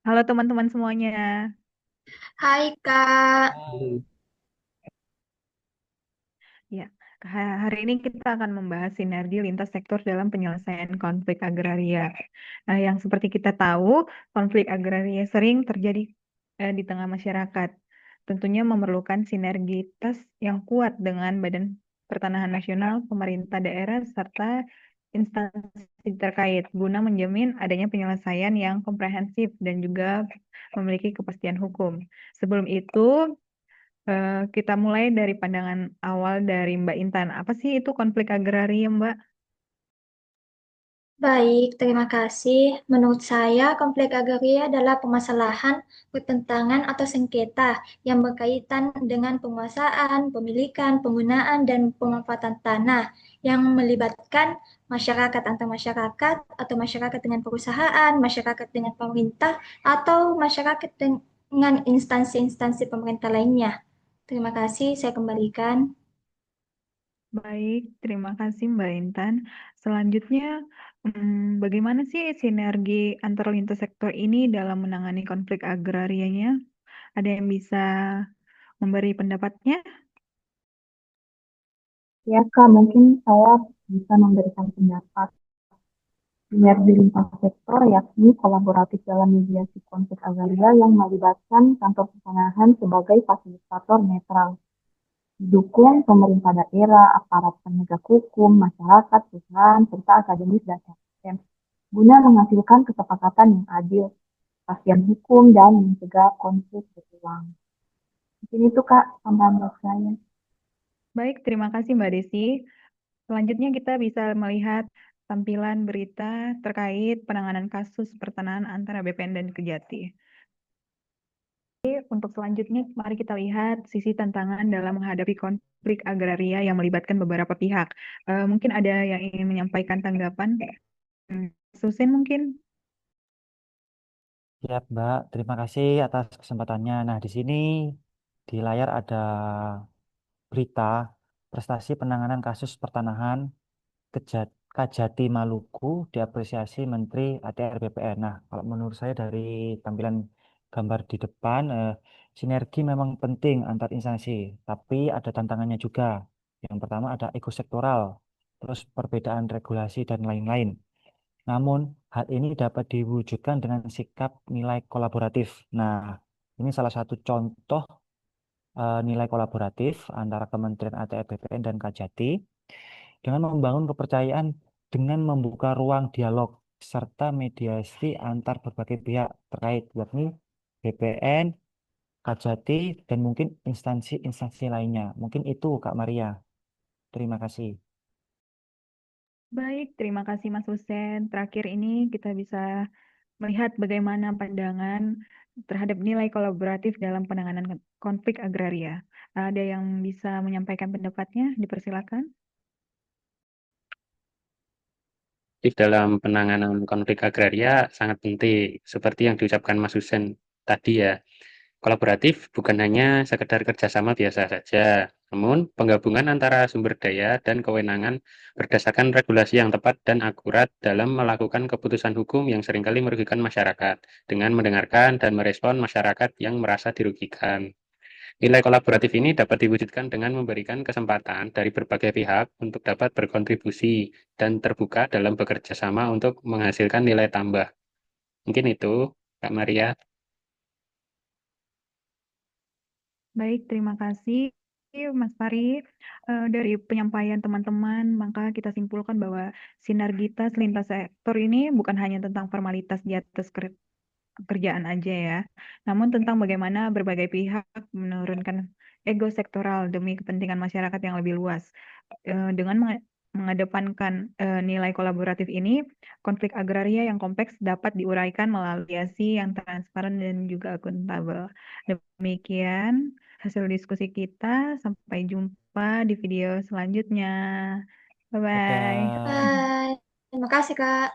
Halo teman-teman semuanya. Hai Kak, Hai. Ya, hari ini kita akan membahas sinergi lintas sektor dalam penyelesaian konflik agraria. Yang seperti kita tahu, konflik agraria sering terjadi di tengah masyarakat. Tentunya memerlukan sinergitas yang kuat dengan Badan Pertanahan Nasional, pemerintah daerah, serta instansi terkait guna menjamin adanya penyelesaian yang komprehensif dan juga memiliki kepastian hukum. Sebelum itu, kita mulai dari pandangan awal dari Mbak Intan. Apa sih itu konflik agraria, Mbak? baik, terima kasih. Menurut saya, konflik agraria adalah permasalahan, pertentangan atau sengketa yang berkaitan dengan penguasaan, pemilikan, penggunaan, dan pemanfaatan tanah yang melibatkan masyarakat antar masyarakat atau masyarakat dengan perusahaan, masyarakat dengan pemerintah, atau masyarakat dengan instansi-instansi pemerintah lainnya. Terima kasih, saya kembalikan. Baik, terima kasih Mbak Intan. Selanjutnya, bagaimana sih sinergi antar lintas sektor ini dalam menangani konflik agrarianya? Ada yang bisa memberi pendapatnya? Ya, Kak, mungkin saya bisa memberikan pendapat. Sinergi lintas sektor yakni kolaboratif dalam mediasi konflik agraria yang melibatkan kantor pertanahan sebagai fasilitator netral. Didukung pemerintah daerah, aparat penegak hukum, masyarakat, perusahaan, serta akademis dan LSM, guna menghasilkan kesepakatan yang adil, kepastian hukum, dan mencegah konflik berulang. Mungkin itu, Kak, tambahan saya. Baik, terima kasih Mbak Desi. Selanjutnya kita bisa melihat tampilan berita terkait penanganan kasus pertanahan antara BPN dan Kejati. Untuk selanjutnya, mari kita lihat sisi tantangan dalam menghadapi konflik agraria yang melibatkan beberapa pihak. Mungkin ada yang ingin menyampaikan tanggapan? Susin mungkin? Ya, Mbak, terima kasih atas kesempatannya. Nah, di sini di layar ada berita prestasi penanganan kasus pertanahan Kajati Maluku diapresiasi Menteri ATR BPN. Nah, kalau menurut saya dari tampilan gambar di depan, sinergi memang penting antar instansi, tapi ada tantangannya juga. Yang pertama ada ekosektoral, terus perbedaan regulasi dan lain-lain. Namun, hal ini dapat diwujudkan dengan sikap nilai kolaboratif. Nah, ini salah satu contoh nilai kolaboratif antara Kementerian ATR BPN dan Kajati dengan membangun kepercayaan dengan membuka ruang dialog serta mediasi antar berbagai pihak terkait, yakni BPN, Kajati, dan mungkin instansi-instansi lainnya. Mungkin itu, Kak Maria. Terima kasih. Baik, terima kasih Mas Husen. Terakhir ini kita bisa melihat bagaimana pandangan terhadap nilai kolaboratif dalam penanganan konflik agraria. Ada yang bisa menyampaikan pendapatnya? Dipersilakan. Aktif dalam penanganan konflik agraria sangat penting, seperti yang diucapkan Mas Husen tadi ya. Kolaboratif bukan hanya sekedar kerjasama biasa saja, namun penggabungan antara sumber daya dan kewenangan berdasarkan regulasi yang tepat dan akurat dalam melakukan keputusan hukum yang seringkali merugikan masyarakat, dengan mendengarkan dan merespon masyarakat yang merasa dirugikan. Nilai kolaboratif ini dapat diwujudkan dengan memberikan kesempatan dari berbagai pihak untuk dapat berkontribusi dan terbuka dalam bekerja sama untuk menghasilkan nilai tambah. Mungkin itu, Kak Maria. Baik, terima kasih Mas Pari. Dari penyampaian teman-teman, maka kita simpulkan bahwa sinergitas lintas sektor ini bukan hanya tentang formalitas di atas kerjaan aja ya, namun tentang bagaimana berbagai pihak menurunkan ego sektoral demi kepentingan masyarakat yang lebih luas. Dengan mengedepankan nilai kolaboratif ini, konflik agraria yang kompleks dapat diuraikan melalui mediasi yang transparan dan juga akuntabel. Demikian hasil diskusi kita. Sampai jumpa di video selanjutnya. Bye-bye. Dadah. Bye. Terima kasih, Kak.